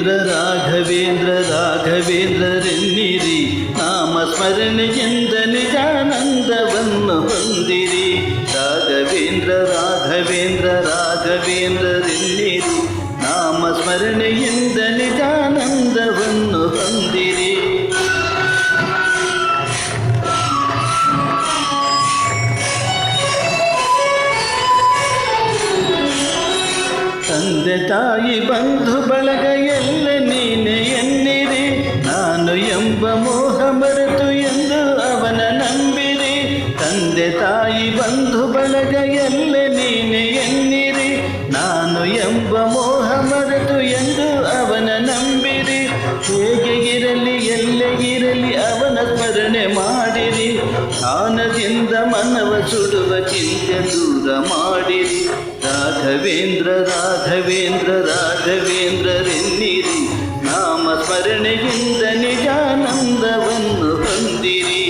ರಾಘವೇಂದ್ರ ರಾಘವೇಂದ್ರರೆನ್ನಿರಿ, ನಾಮಸ್ಮರಣೆಯಿಂದ ನಿಜಾನಂದವನ್ನು ಹೊಂದಿರಿ. ರಾಘವೇಂದ್ರ ರಾಘವೇಂದ್ರ ರಾಘವೇಂದ್ರರೆನ್ನಿರಿ, ನಾಮಸ್ಮರಣೆಯಿಂದ ನಿಜಾನಂದವನ್ನು ಹೊಂದಿರಿ. ತಂದೆ ತಾಯಿ ಬಂಧು ಬಳಗ ಎಲ್ಲ ನೀನೆ ಎನ್ನಿರಿ, ನಾನು ಎಂಬ ಮೋಹ ಮರೆತು ಎಂದು ಅವನ ನಂಬಿರಿ. ತಂದೆ ತಾಯಿ ಬಂಧು ಬಳಗ ಎಲ್ಲ ನೀನೆ ಎನ್ನಿರಿ, ನಾನು ಎಂಬ ಮೋಹ ಮರೆತು ಎಂದು ಅವನ ನಂಬಿರಿ. ಹೇಗೆ ಇರಲಿ ಎಲ್ಲೆಗಿರಲಿ ಅವನ ಸ್ಮರಣೆ ಮಾಡಿರಿ, ಧ್ಯಾನದಿಂದ ಮನವ ಸುಡುವ ಚಿಂತೆ ದೂರ ಮಾಡಿರಿ. ರಾಘವೇಂದ್ರ ರಾಘವೇಂದ್ರ ರಾಘವೇಂದ್ರರೆನ್ನಿರಿ, ನಾಮ ಸ್ಮರಣೆಯಿಂದ ನಿಜಾನಂದವನ್ನು ಹೊಂದಿರಿ.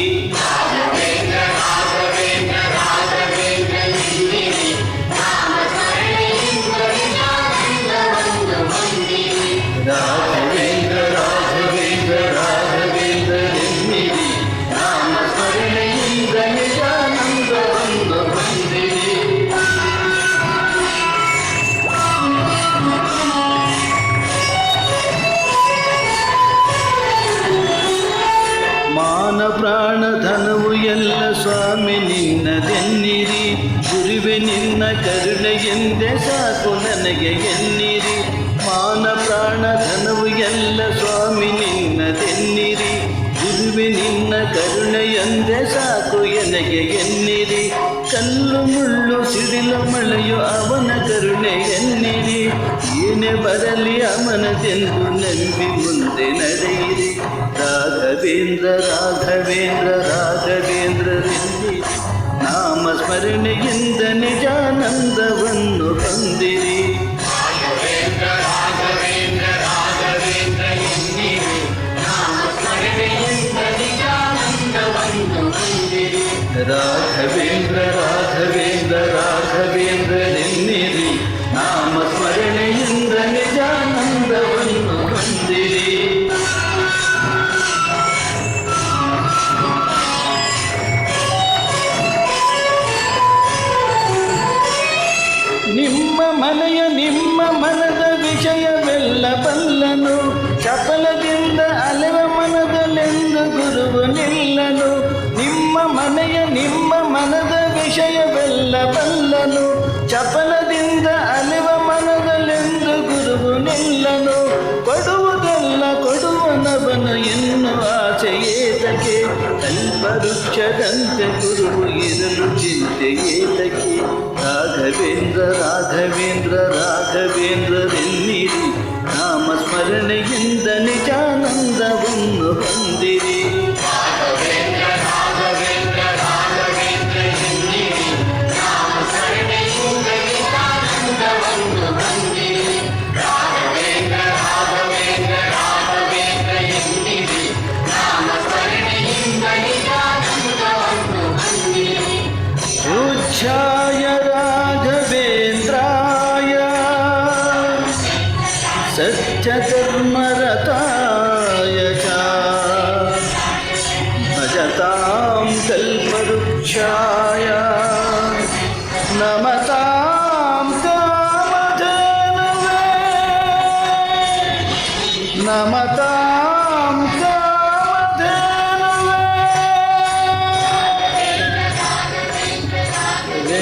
ರಾಘವೇಂದ್ರ ರಾಘವೇಂದ್ರ ರಾಘವೇಂದ್ರರೆನ್ನಿರಿ, ನಾಮ ಸ್ಮರಣೆಯಿಂದ ನಿಜಾನಂದವನ್ನು ಹೊಂದಿರಿ. ಮಾನ ಪ್ರಾಣ ಧನವು ಎಲ್ಲ ಸ್ವಾಮಿ ನಿನ್ನದೆನ್ನಿರಿ, ಗುರುವೆ ನಿನ್ನ ಕರುಣೆಯೆಂದೇ ಸಾಕು ನನಗೆ ಎನ್ನಿರಿ. ಮಾನ ಪ್ರಾಣ ಧನವು ಎಲ್ಲ ಸ್ವಾಮಿ ನಿನ್ನದೆನ್ನಿರಿ, ಗುರುವೆ ನಿನ್ನ ಕರುಣೆಯೆಂದೇ ಸಾಕು ಎನಗೆ ಎನ್ನಿರಿ. ಕಲ್ಲು ಮುಳ್ಳು ಸಿಡಿಲು ಮಳೆಯು ಅವನ ಕರುಣೆ ಎನ್ನಿರಿ, ಏನೇ ಬರಲಿ ಅವನದೆಂದು ನಂಬಿ ಮುಂದೆ ನಡೆಯಿರಿ. ರಾಘವೇಂದ್ರ ರಾಘವೇಂದ್ರ ರಾಘವೇಂದ್ರರೆನ್ನಿರಿ, ನಾಮ ಸ್ಮರಣೆಯಿಂದ ನಿಜಾನಂದವನ್ನು ಹೊಂದಿರಿ. ರಾಘವೇಂದ್ರ ರಾಘವೇಂದ್ರ ರಾಘವೇಂದ್ರರೆನ್ನಿರಿ, ನಾಮ ಸ್ಮರಣೆಯಿಂದ ನಿಜಾನಂದವನ್ನು ಹೊಂದಿರಿ. ನಿಮ್ಮ ಮನೆಯ ನಿಮ್ಮ ಮನದ ವಿಷಯವೆಲ್ಲ ಬಲ್ಲನು, ಚಪಲದಿಂದ ಅಲೆವ ಮನದಲ್ಲೆಂದು ಗುರುವು ನಿಲ್ಲನು. ನಿಮ್ಮ ಮನೆಯ ನಿಮ್ಮ ಮನದ ವಿಷಯವೆಲ್ಲ ಬಲ್ಲನು, ಚಪಲದಿಂದ ಅಲೆವ ಮನದಲ್ಲೆಂದು ಗುರುವು ನಿಲ್ಲನು. ಕೊಡುವುದೆಲ್ಲ ಕೊಡುವನವನು ಎನ್ನುವ ಆಸೆ ಏತಕ್ಕೆ, ಕಲ್ಪವೃಕ್ಷದಂತೆ ಗುರುವು ಇರಲು ಚಿಂತೆ ಏತಕ್ಕೆ. ರಾಘವೇಂದ್ರ ರಾಘವೇಂದ್ರ ರಾಘವೇಂದ್ರರೆನ್ನಿರಿ, ನಾಮ ಸ್ಮರಣೆಯಿಂದ ನಿಜಾನಂದವನ್ನು ಹೊಂದಿರಿ. पूज्याय राघवेन्द्राय सत्यधर्मरताय च भजतां कल्पवृक्षाय नमतां कामधेनवे नमतां